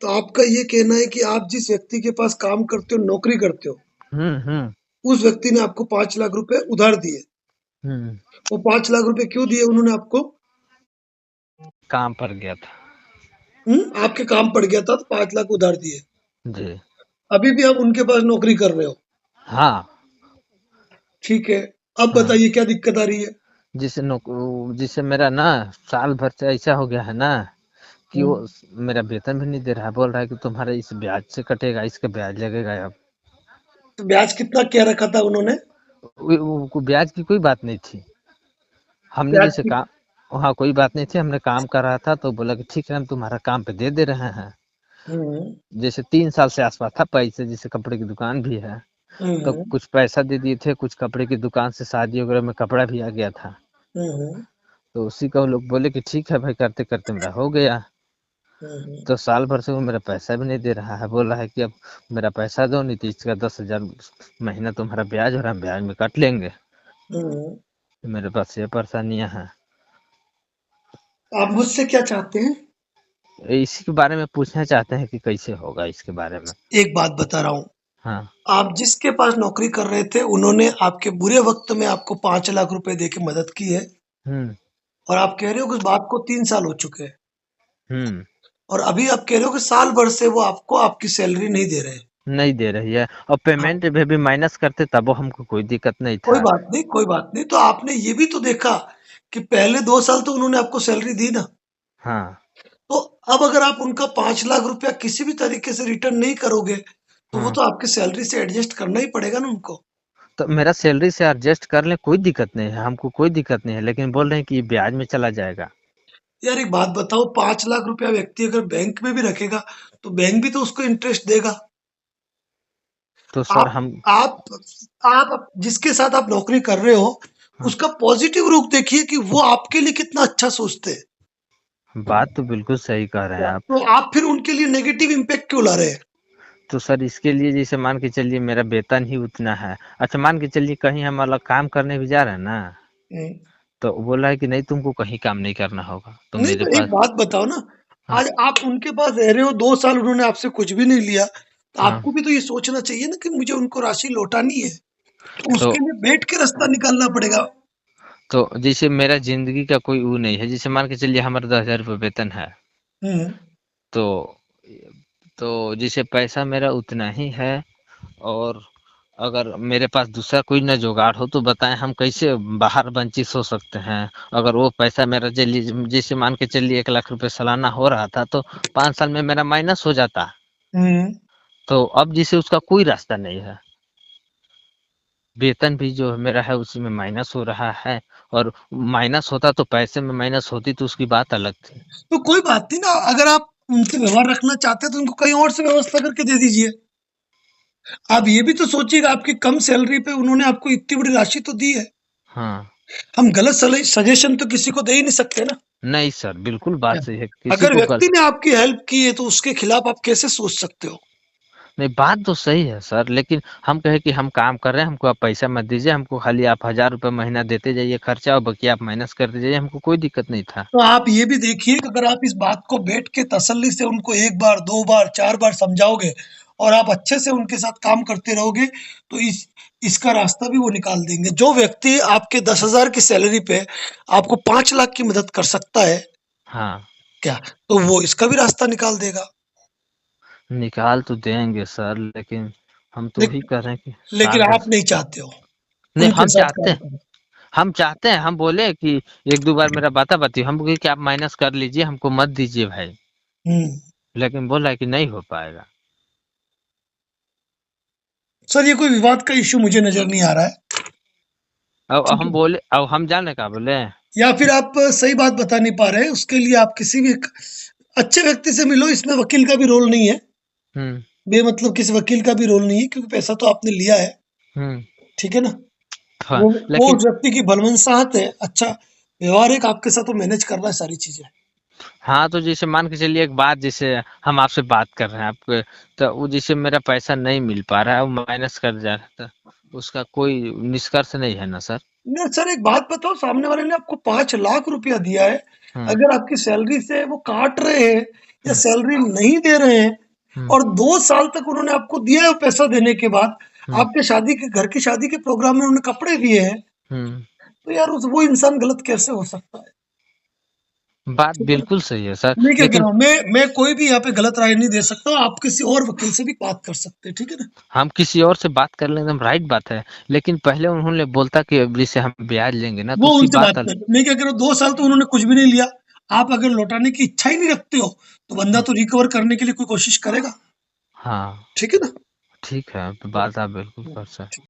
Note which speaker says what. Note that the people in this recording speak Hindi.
Speaker 1: तो आपका ये कहना है कि आप जिस व्यक्ति के पास काम करते हो, नौकरी करते हो,
Speaker 2: हम्म।
Speaker 1: उस व्यक्ति ने आपको 5 लाख रुपए उधार दिए।
Speaker 2: हम्म।
Speaker 1: वो 5 लाख रुपए क्यों दिए उन्होंने आपको?
Speaker 2: काम पर गया था।
Speaker 1: आपके काम पड़ गया था तो 5 लाख उधार दिए।
Speaker 2: जी।
Speaker 1: अभी भी आप उनके पास नौकरी कर रहे हो,
Speaker 2: हाँ।
Speaker 1: ठीक है। अब
Speaker 2: हाँ।
Speaker 1: बताइए क्या दिक्कत आ रही है?
Speaker 2: जिससे मेरा ना साल भर से ऐसा हो गया है ना कि
Speaker 1: हुँ,
Speaker 2: वो मेरा वेतन भी नहीं दे रहा है। बोल रहा है कि तुम्हारा इस ब्याज से कटेगा, इसका ब्याज लगेगा अब।
Speaker 1: तो ब्याज कितना क्या रखा था उन्होंने?
Speaker 2: वो ब्याज की कोई बात नहीं थी। हमने
Speaker 1: ब्याज
Speaker 2: जैसे
Speaker 1: की
Speaker 2: काम, वहाँ कोई बात नहीं थी, हमने काम कर रहा था तो बोला कि ठीक है हम तुम्हारा काम पे दे दे रहे हैं।
Speaker 1: हुँ,
Speaker 2: जैसे 3 साल से आसपास था पैसे, जैसे कपड़े की दुकान भी है तो
Speaker 1: हुँ,
Speaker 2: कुछ पैसा दे दिए थे, कुछ कपड़े की दुकान से शादी वगैरह में कपड़ा भी आ गया था।
Speaker 1: हुँ, हुँ,
Speaker 2: तो उसी का वो लोग बोले कि ठीक है भाई, करते करते मेरा हो गया।
Speaker 1: हुँ, हुँ,
Speaker 2: तो साल भर से वो मेरा पैसा भी नहीं दे रहा है। बोल रहा है कि अब मेरा पैसा दो, नहीं तो इसका 10,000 महीना तुम्हारा ब्याज हो रहा है, ब्याज में काट लेंगे।
Speaker 1: हुँ।
Speaker 2: तो मेरे पास ये परेशानियां हैं।
Speaker 1: आप मुझसे क्या चाहते हैं?
Speaker 2: इसी के बारे में पूछना चाहते हैं कि कैसे होगा इसके बारे में।
Speaker 1: एक बात बता रहा हूँ,
Speaker 2: हाँ।
Speaker 1: आप जिसके पास नौकरी कर रहे थे, उन्होंने आपके बुरे वक़्त में आपको 5 लाख रुपए देके मदद की है
Speaker 2: हम्म।
Speaker 1: और आप कह रहे हो कि उस बात को 3 साल हो चुके हैं
Speaker 2: हम्म।
Speaker 1: और अभी आप कह रहे हो कि साल भर से वो आपको आपकी सैलरी नहीं दे रहे हैं।
Speaker 2: नहीं दे रही है, और
Speaker 1: हाँ,
Speaker 2: पेमेंट भी माइनस करते तब हमको कोई दिक्कत नहीं
Speaker 1: कोई
Speaker 2: था।
Speaker 1: बात नहीं, कोई बात नहीं। तो आपने ये भी तो देखा कि पहले 2 साल तो उन्होंने आपको सैलरी दी ना।
Speaker 2: हाँ।
Speaker 1: तो अब अगर आप उनका 5 लाख रुपया किसी भी तरीके से रिटर्न नहीं करोगे, तो वो
Speaker 2: हाँ,
Speaker 1: तो आपकी सैलरी से एडजस्ट करना ही पड़ेगा ना उनको।
Speaker 2: तो मेरा सैलरी से एडजस्ट कर ले, कोई दिक्कत नहीं है, हमको कोई दिक्कत नहीं है, लेकिन बोल रहे हैं कि ये ब्याज में चला जाएगा।
Speaker 1: यार एक बात बताओ, 5 लाख रुपया व्यक्ति अगर बैंक में भी रखेगा, तो बैंक भी तो उसको इंटरेस्ट देगा।
Speaker 2: तो सर
Speaker 1: आप
Speaker 2: हम।
Speaker 1: आप आप जिसके साथ आप नौकरी कर रहे हो,
Speaker 2: हाँ,
Speaker 1: उसका पॉजिटिव रूप देखिए कि वो आपके लिए कितना अच्छा सोचते हैं।
Speaker 2: बात तो बिल्कुल सही कह रहे हैं आप।
Speaker 1: तो आप फिर उनके लिए नेगेटिव इम्पैक्ट क्यों ला रहे हैं?
Speaker 2: तो सर इसके लिए जैसे मान के चलिए मेरा वेतन ही उतना है। अच्छा मान के चलिए कहीं हम अलग काम करने भी जा रहे हैं ना,
Speaker 1: हुँ।
Speaker 2: तो बोला है कि नहीं तुमको कहीं काम नहीं करना होगा, तो
Speaker 1: नहीं
Speaker 2: मेरे
Speaker 1: तो एक
Speaker 2: पास।
Speaker 1: बात बताओ ना,
Speaker 2: हाँ।
Speaker 1: आज आप उनके पास रह रहे हो, 2 साल उन्होंने आपसे कुछ भी नहीं लिया, तो
Speaker 2: हाँ।
Speaker 1: आपको भी तो ये सोचना चाहिए ना कि मुझे उनको राशि लौटानी है, तो
Speaker 2: तो
Speaker 1: उसके लिए बैठ के रास्ता निकालना पड़ेगा।
Speaker 2: तो जैसे मेरा जिंदगी का कोई वो नहीं है, जैसे मान के चलिए हमारा 10,000 रुपये वेतन है।
Speaker 1: हुँ,
Speaker 2: तो जैसे पैसा मेरा उतना ही है, और अगर मेरे पास दूसरा कोई ना जुगाड़ हो तो बताएं हम कैसे बाहर वंचित हो सकते हैं। अगर वो पैसा मेरा चलिए जैसे मान के चलिए 1 लाख रुपए सालाना हो रहा था तो 5 साल में मेरा माइनस हो जाता।
Speaker 1: हुँ।
Speaker 2: तो अब जिसे उसका कोई रास्ता नहीं है, वेतन भी जो मेरा है उसी में माइनस हो रहा है। और माइनस होता तो पैसे में माइनस होती तो उसकी बात अलग थी।
Speaker 1: तो कोई बात नहीं ना, अगर आप उनसे व्यवहार रखना चाहते हैं तो उनको कहीं और से व्यवस्था करके दे दीजिए। आप ये भी तो सोचिएगा, आपकी कम सैलरी पे उन्होंने आपको इतनी बड़ी राशि तो दी है।
Speaker 2: हाँ।
Speaker 1: हम गलत सजेशन तो किसी को दे ही नहीं सकते ना।
Speaker 2: नहीं सर, बिल्कुल बात सही है, किसी
Speaker 1: अगर
Speaker 2: को गल।
Speaker 1: व्यक्ति ने आपकी हेल्प की है तो उसके खिलाफ आप कैसे सोच सकते हो?
Speaker 2: नहीं, बात तो सही है सर, लेकिन हम कहे कि हम काम कर रहे हैं, हमको आप पैसा मत दीजिए, हमको खाली आप 1,000 रुपये महीना देते जाइए खर्चा, और बाकी आप माइनस करते जाइए, हमको कोई दिक्कत नहीं था।
Speaker 1: तो आप ये भी देखिए कि अगर आप इस बात को बैठ के तसल्ली से उनको 1 बार, 2 बार, 4 बार समझाओगे और आप अच्छे से उनके साथ काम करते रहोगे, तो इसका रास्ता भी वो निकाल देंगे। जो व्यक्ति आपके 10,000 की सैलरी पे आपको 5 लाख की मदद कर सकता है
Speaker 2: हाँ।
Speaker 1: क्या, तो वो इसका भी रास्ता निकाल देगा।
Speaker 2: निकाल तो देंगे सर, लेकिन हम तो वही
Speaker 1: लेक
Speaker 2: कर रहे हैं कि
Speaker 1: लेकिन
Speaker 2: साल भर
Speaker 1: आप
Speaker 2: से।
Speaker 1: नहीं चाहते हो
Speaker 2: नहीं,
Speaker 1: उनके साथ काम करना।
Speaker 2: हम चाहते हैं, हम बोले कि एक दो बार मेरा बाता बाती हम बोले कि आप माइनस कर लीजिए, हमको मत दीजिए भाई।
Speaker 1: हुँ।
Speaker 2: लेकिन बोला है कि नहीं हो पाएगा।
Speaker 1: सर ये कोई विवाद का इश्यू मुझे नज़र नहीं आ रहा है,
Speaker 2: अब
Speaker 1: ठीक
Speaker 2: हम
Speaker 1: है?
Speaker 2: बोले, अब हम जाने का बोले।
Speaker 1: या फिर आप सही बात बता नहीं पा रहे हैं, उसके लिए आप किसी भी एक अच्छे व्यक्ति से मिलो, इसमें वकील का भी रोल नहीं है।
Speaker 2: हम्म।
Speaker 1: बेमतलब किसी वकील का भी रोल नहीं है क्योंकि पैसा तो आपने लिया है,
Speaker 2: हम्म।
Speaker 1: ठीक है ना?
Speaker 2: हाँ,
Speaker 1: वो
Speaker 2: लेकिन
Speaker 1: उस व्यक्ति की भलमनसाहत है, अच्छा व्यवहार है कि आपके साथ वो मैनेज कर रहा है सारी चीज़ें।
Speaker 2: हाँ, तो जैसे मान के चलिए एक बात, जैसे हम आपसे बात कर रहे हैं आपके, तो वो जैसे मेरा पैसा नहीं मिल पा रहा है, वो माइनस कर जा रहा था, उसका कोई निष्कर्ष नहीं है ना सर?
Speaker 1: नहीं सर, एक बात बताओ, सामने वाले ने आपको 5 लाख रुपया दिया है,
Speaker 2: हम्म।
Speaker 1: अगर आपकी सैलरी से वो काट रहे हैं या
Speaker 2: हम्म।
Speaker 1: सैलरी नहीं दे रहे हैं,
Speaker 2: हम्म।
Speaker 1: और 2 साल तक उन्होंने आपको दिया है वो पैसा देने के बाद,
Speaker 2: हम्म।
Speaker 1: आपके शादी के घर की शादी के प्रोग्राम में उन्होंने कपड़े दिए हैं,
Speaker 2: हम्म।
Speaker 1: तो यार उस वो इंसान गलत कैसे हो सकता है?
Speaker 2: बात
Speaker 1: ठीक है ना?
Speaker 2: बिल्कुल सही है सर,
Speaker 1: मैं क्या कह
Speaker 2: लेकिन
Speaker 1: रहा हूँ, मैं कोई भी यहाँ पे गलत राय नहीं दे सकता, आप किसी और वकील से भी बात कर सकते हैं, ठीक है ना?
Speaker 2: हम किसी और से बात कर लें एकदम राइट बात है, लेकिन पहले उन्होंने बोलता कि अब जैसे हम ब्याज लेंगे ना, तो
Speaker 1: वो
Speaker 2: उसकी
Speaker 1: उनसे बात
Speaker 2: बात
Speaker 1: कर, मैं क्या कह रहा हूँ, 2 साल तो उन्होंने कुछ भी नहीं लिया, आप अगर लौटाने की इच्छा ही नहीं रखते हो, तो बंदा
Speaker 2: हाँ।
Speaker 1: तो रिकवर करने के लिए कोई कोशिश करेगा,
Speaker 2: हाँ,
Speaker 1: ठीक है ना?
Speaker 2: ठीक है, बात आप बिल्कुल कर सकते।